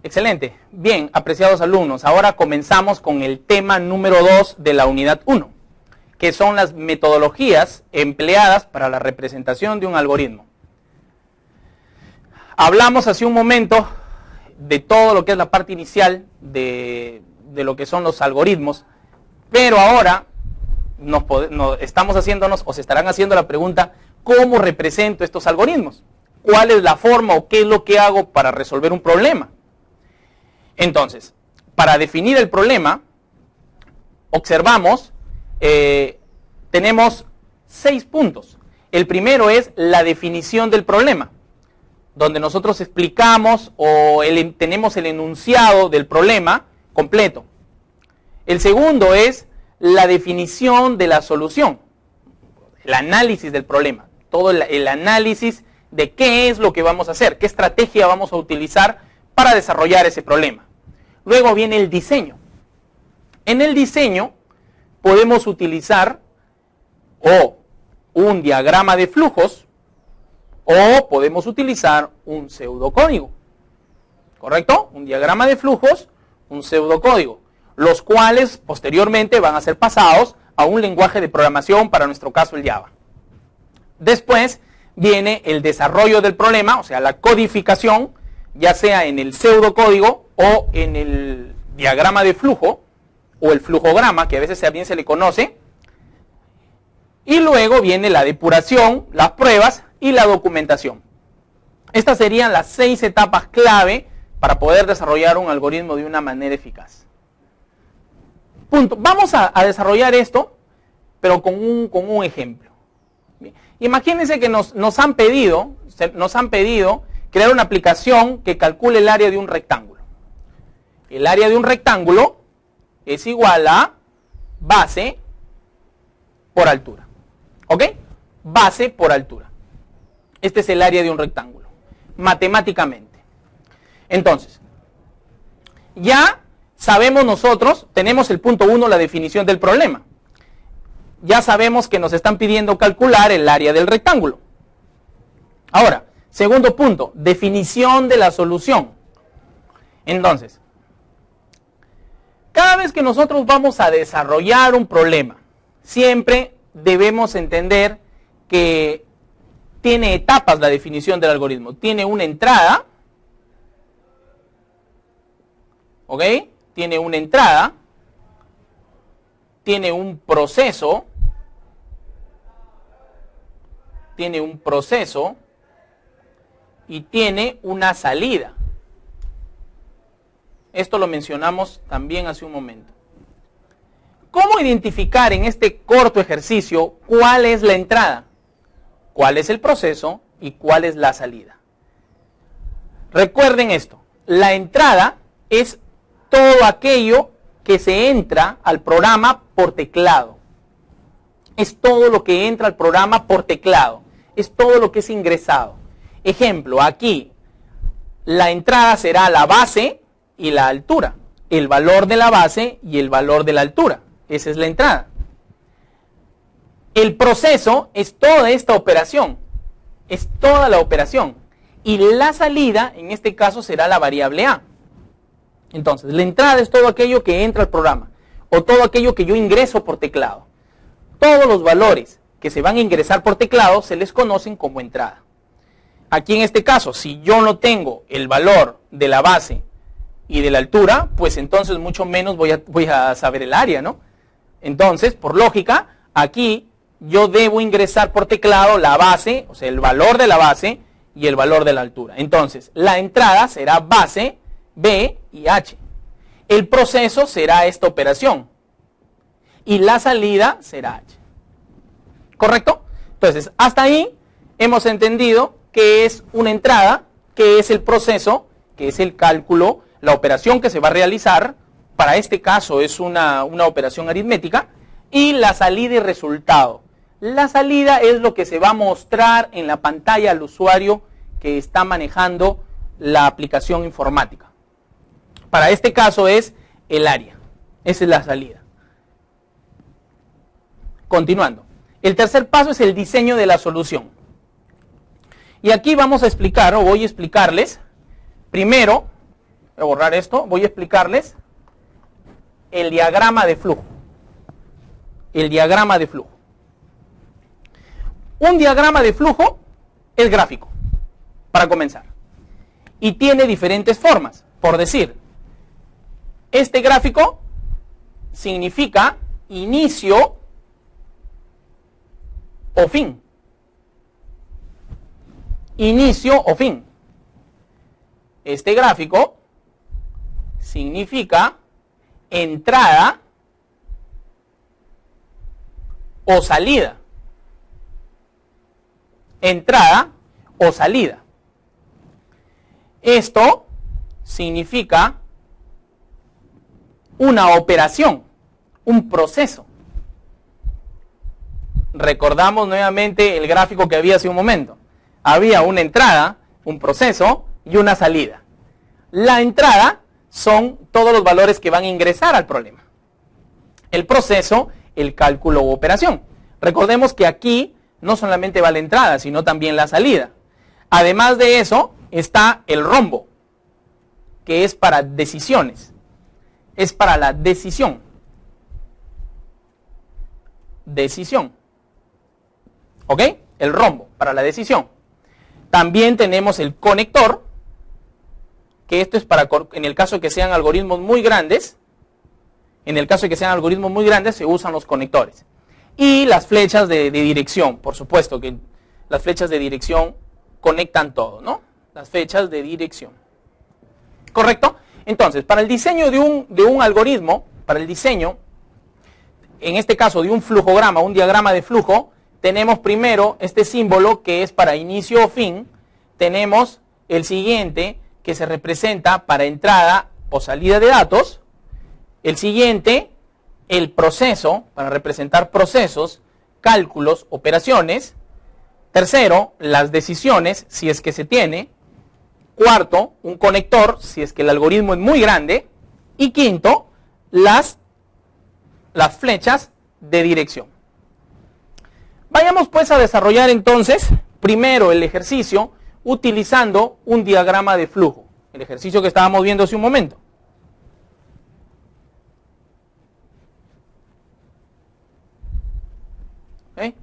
Excelente. Bien, apreciados alumnos, ahora comenzamos con el tema número 2 de la unidad 1, que son las metodologías empleadas para la representación de un algoritmo. Hablamos hace un momento de todo lo que es la parte inicial de lo que son los algoritmos, pero ahora estamos haciéndonos, o se estarán haciendo la pregunta, ¿cómo represento estos algoritmos? ¿Cuál es la forma o qué es lo que hago para resolver un problema? Entonces, para definir el problema, observamos, tenemos 6 puntos. El primero es la definición del problema, donde nosotros explicamos o tenemos el enunciado del problema completo. El segundo es la definición de la solución, el análisis del problema, todo el análisis de qué es lo que vamos a hacer, qué estrategia vamos a utilizar para desarrollar ese problema. Luego viene el diseño. En el diseño podemos utilizar o un diagrama de flujos o podemos utilizar un pseudocódigo. ¿Correcto? Un diagrama de flujos, un pseudocódigo, los cuales posteriormente van a ser pasados a un lenguaje de programación, para nuestro caso el Java. Después viene el desarrollo del problema, o sea, la codificación, ya sea en el pseudocódigo o en el diagrama de flujo, o el flujograma, que a veces también se le conoce. Y luego viene la depuración, las pruebas y la documentación. Estas serían las 6 etapas clave para poder desarrollar un algoritmo de una manera eficaz. Punto. Vamos a desarrollar esto, pero con un ejemplo. Bien. Imagínense que nos han pedido crear una aplicación que calcule el área de un rectángulo. El área de un rectángulo es igual a base por altura. ¿Ok? Base por altura. Este es el área de un rectángulo, matemáticamente. Entonces, ya sabemos nosotros, tenemos el punto 1, la definición del problema. Ya sabemos que nos están pidiendo calcular el área del rectángulo. Ahora, segundo punto, definición de la solución. Entonces, cada vez que nosotros vamos a desarrollar un problema, siempre debemos entender que tiene etapas la definición del algoritmo. Tiene una entrada, ¿ok? Tiene una entrada, tiene un proceso, y tiene una salida. Esto lo mencionamos también hace un momento. ¿Cómo identificar en este corto ejercicio cuál es la entrada, cuál es el proceso y cuál es la salida? Recuerden esto, la entrada es todo aquello que se entra al programa por teclado. Es todo lo que entra al programa por teclado. Es todo lo que es ingresado. Ejemplo, aquí la entrada será la base y la altura. El valor de la base y el valor de la altura. Esa es la entrada. El proceso es toda esta operación. Es toda la operación. Y la salida, en este caso, será la variable A. Entonces, la entrada es todo aquello que entra al programa. O todo aquello que yo ingreso por teclado. Todos los valores que se van a ingresar por teclado se les conocen como entrada. Aquí en este caso, si yo no tengo el valor de la base y de la altura, pues entonces mucho menos voy a saber el área, ¿no? Entonces, por lógica, aquí yo debo ingresar por teclado la base, o sea, el valor de la base y el valor de la altura. Entonces, la entrada será base, B y H. El proceso será esta operación. Y la salida será H. ¿Correcto? Entonces, hasta ahí hemos entendido que es una entrada, que es el proceso, que es el cálculo, la operación que se va a realizar. Para este caso es una operación aritmética. Y la salida y resultado. La salida es lo que se va a mostrar en la pantalla al usuario que está manejando la aplicación informática. Para este caso es el área. Esa es la salida. Continuando. El tercer paso es el diseño de la solución. Y aquí vamos a explicar, o voy a explicarles, primero, voy a borrar esto, voy a explicarles el diagrama de flujo. El diagrama de flujo. Un diagrama de flujo es gráfico, para comenzar. Y tiene diferentes formas. Por decir, este gráfico significa inicio o fin. Inicio o fin. Este gráfico significa entrada o salida. Entrada o salida. Esto significa una operación, un proceso. Recordamos nuevamente el gráfico que había hace un momento. Había una entrada, un proceso y una salida. La entrada son todos los valores que van a ingresar al problema. El proceso, el cálculo u operación. Recordemos que aquí no solamente va la entrada, sino también la salida. Además de eso, está el rombo, que es para decisiones. Es para la decisión. Decisión. ¿Ok? El rombo, para la decisión. También tenemos el conector, que esto es para, en el caso de que sean algoritmos muy grandes, se usan los conectores. Y las flechas de dirección, por supuesto que las flechas de dirección conectan todo, ¿no? Las flechas de dirección. ¿Correcto? Entonces, para el diseño de un algoritmo, para el diseño, en este caso de un flujograma, un diagrama de flujo, tenemos primero este símbolo que es para inicio o fin, tenemos el siguiente que se representa para entrada o salida de datos, el siguiente, el proceso, para representar procesos, cálculos, operaciones, tercero, las decisiones, si es que se tiene, cuarto, un conector, si es que el algoritmo es muy grande, y quinto, las flechas de dirección. Vayamos pues a desarrollar entonces primero el ejercicio utilizando un diagrama de flujo, el ejercicio que estábamos viendo hace un momento. ¿Okay?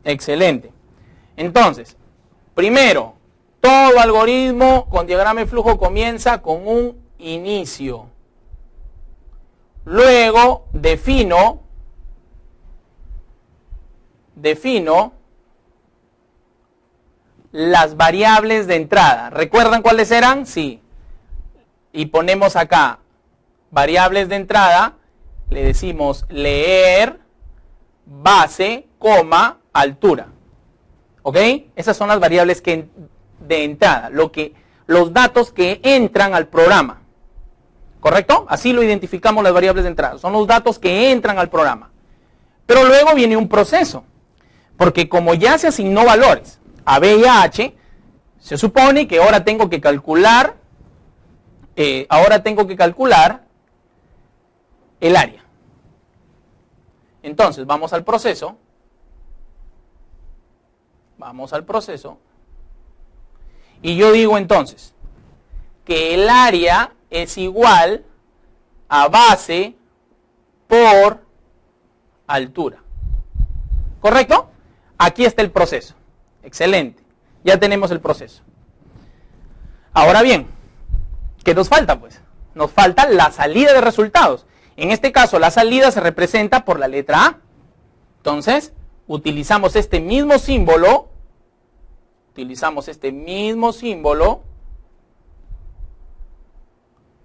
Excelente. Entonces, primero, todo algoritmo con diagrama de flujo comienza con un inicio. Luego defino las variables de entrada. ¿Recuerdan cuáles eran? Sí. Y ponemos acá variables de entrada, le decimos leer, base, coma, altura. ¿Ok? Esas son las variables de entrada, los datos que entran al programa. ¿Correcto? Así lo identificamos las variables de entrada. Son los datos que entran al programa. Pero luego viene un proceso. Porque como ya se asignó valores a B y a H, se supone que ahora tengo que calcular el área. Entonces, vamos al proceso. Y yo digo entonces que el área es igual a base por altura. ¿Correcto? Aquí está el proceso. Excelente. Ya tenemos el proceso. Ahora bien, ¿qué nos falta pues? Nos falta la salida de resultados. En este caso, la salida se representa por la letra A. Entonces, utilizamos este mismo símbolo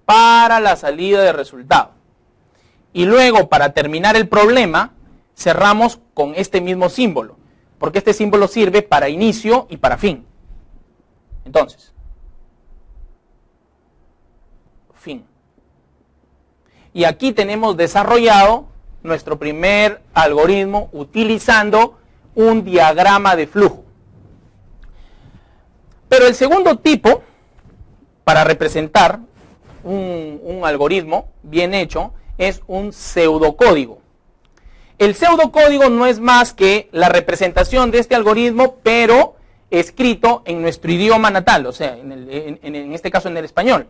para la salida de resultado. Y luego, para terminar el problema, cerramos con este mismo símbolo, porque este símbolo sirve para inicio y para fin. Entonces, fin. Y aquí tenemos desarrollado nuestro primer algoritmo utilizando un diagrama de flujo. Pero el segundo tipo, para representar un algoritmo bien hecho, es un pseudocódigo. El pseudocódigo no es más que la representación de este algoritmo, pero escrito en nuestro idioma natal, o sea, en este caso en el español.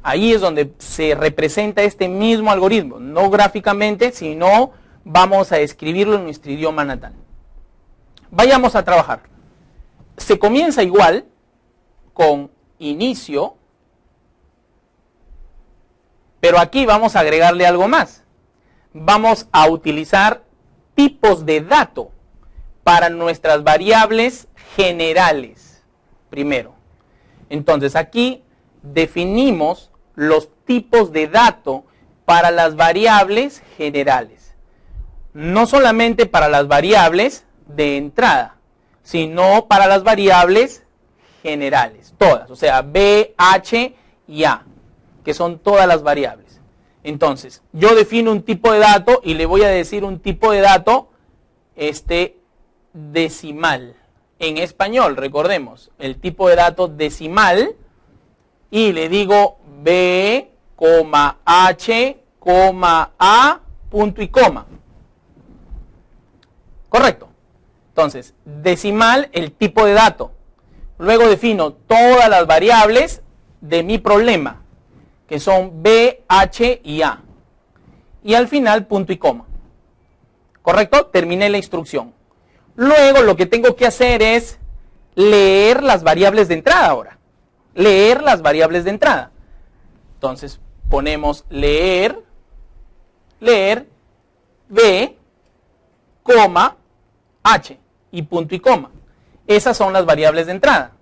Ahí es donde se representa este mismo algoritmo, no gráficamente, sino vamos a escribirlo en nuestro idioma natal. Vayamos a trabajar. Se comienza igual con inicio, pero aquí vamos a agregarle algo más. Vamos a utilizar tipos de dato para nuestras variables generales, primero. Entonces aquí definimos los tipos de dato para las variables generales. No solamente para las variables de entrada, sino para las variables generales, todas, o sea, B, H y A, que son todas las variables. Entonces, yo defino un tipo de dato y le voy a decir un tipo de dato decimal. En español, recordemos, el tipo de dato decimal, y le digo B, H, A, punto y coma. Correcto. Entonces, decimal, el tipo de dato. Luego defino todas las variables de mi problema, que son B, H y A. Y al final, punto y coma. ¿Correcto? Terminé la instrucción. Luego lo que tengo que hacer es leer las variables de entrada ahora. Leer las variables de entrada. Entonces, ponemos leer B, H y punto y coma. Esas son las variables de entrada.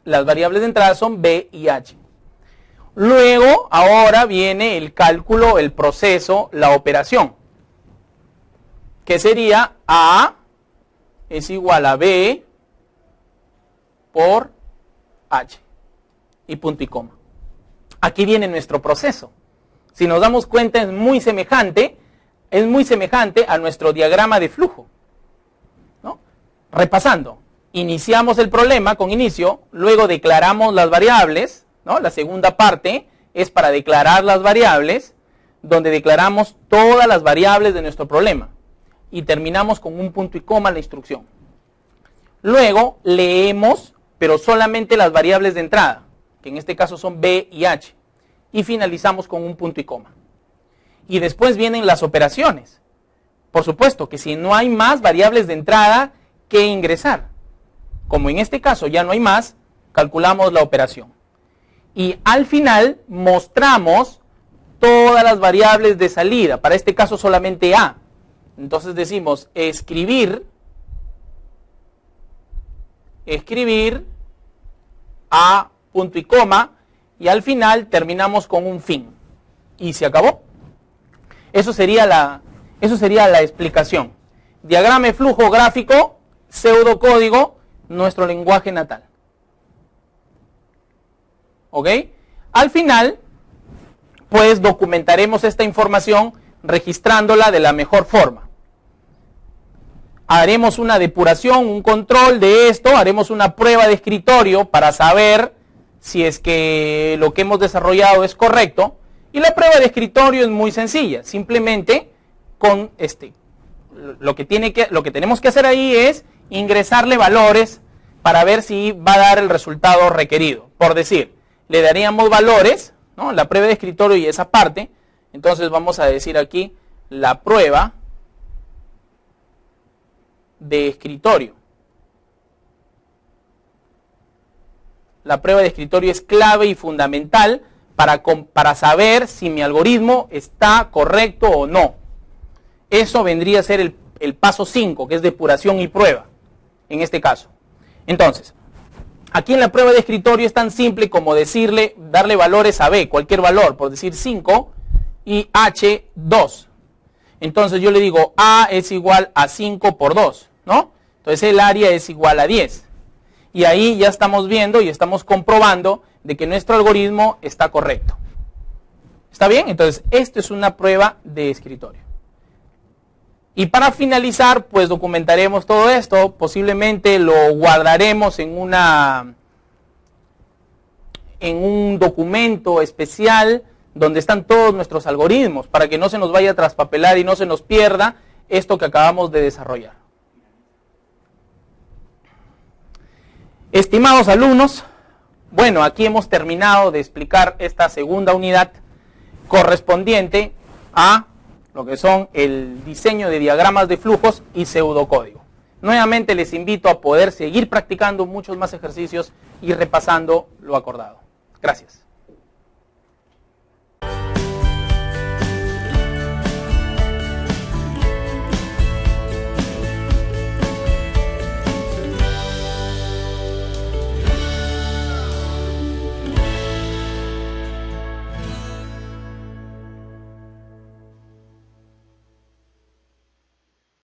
Las variables de entrada son B y H. Luego, ahora viene el cálculo, el proceso, la operación, que sería A es igual a B por H y punto y coma. Aquí viene nuestro proceso. Si nos damos cuenta, es muy semejante a nuestro diagrama de flujo, ¿no? Repasando, iniciamos el problema con inicio, luego declaramos las variables, ¿no? La segunda parte es para declarar las variables, donde declaramos todas las variables de nuestro problema y terminamos con un punto y coma la instrucción. Luego leemos, pero solamente las variables de entrada, que en este caso son B y H, y finalizamos con un punto y coma. Y después vienen las operaciones. Por supuesto que si no hay más variables de entrada que ingresar, como en este caso ya no hay más, calculamos la operación. Y al final mostramos todas las variables de salida, para este caso solamente A. Entonces decimos escribir A, punto y coma, y al final terminamos con un fin. Y se acabó. Eso sería la explicación. Diagrama de flujo gráfico, pseudocódigo, nuestro lenguaje natal. ¿Ok? Al final, pues documentaremos esta información registrándola de la mejor forma. Haremos una depuración, un control de esto, haremos una prueba de escritorio para saber si es que lo que hemos desarrollado es correcto. Y la prueba de escritorio es muy sencilla, simplemente con lo que tenemos que hacer ahí es ingresarle valores para ver si va a dar el resultado requerido. Por decir, le daríamos valores, ¿no? La prueba de escritorio y esa parte. Entonces vamos a decir aquí la prueba de escritorio. La prueba de escritorio es clave y fundamental para saber si mi algoritmo está correcto o no. Eso vendría a ser el paso 5, que es depuración y prueba, en este caso. Entonces, aquí en la prueba de escritorio es tan simple como darle valores a B, cualquier valor, por decir 5, y H 2. Entonces yo le digo A es igual a 5 por 2, ¿no? Entonces el área es igual a 10. Y ahí ya estamos viendo y estamos comprobando de que nuestro algoritmo está correcto. ¿Está bien? Entonces, esto es una prueba de escritorio. Y para finalizar, pues documentaremos todo esto. Posiblemente lo guardaremos en un documento especial donde están todos nuestros algoritmos, para que no se nos vaya a traspapelar y no se nos pierda esto que acabamos de desarrollar. Estimados alumnos, bueno, aquí hemos terminado de explicar esta segunda unidad correspondiente a lo que son el diseño de diagramas de flujos y pseudocódigo. Nuevamente les invito a poder seguir practicando muchos más ejercicios y repasando lo acordado. Gracias.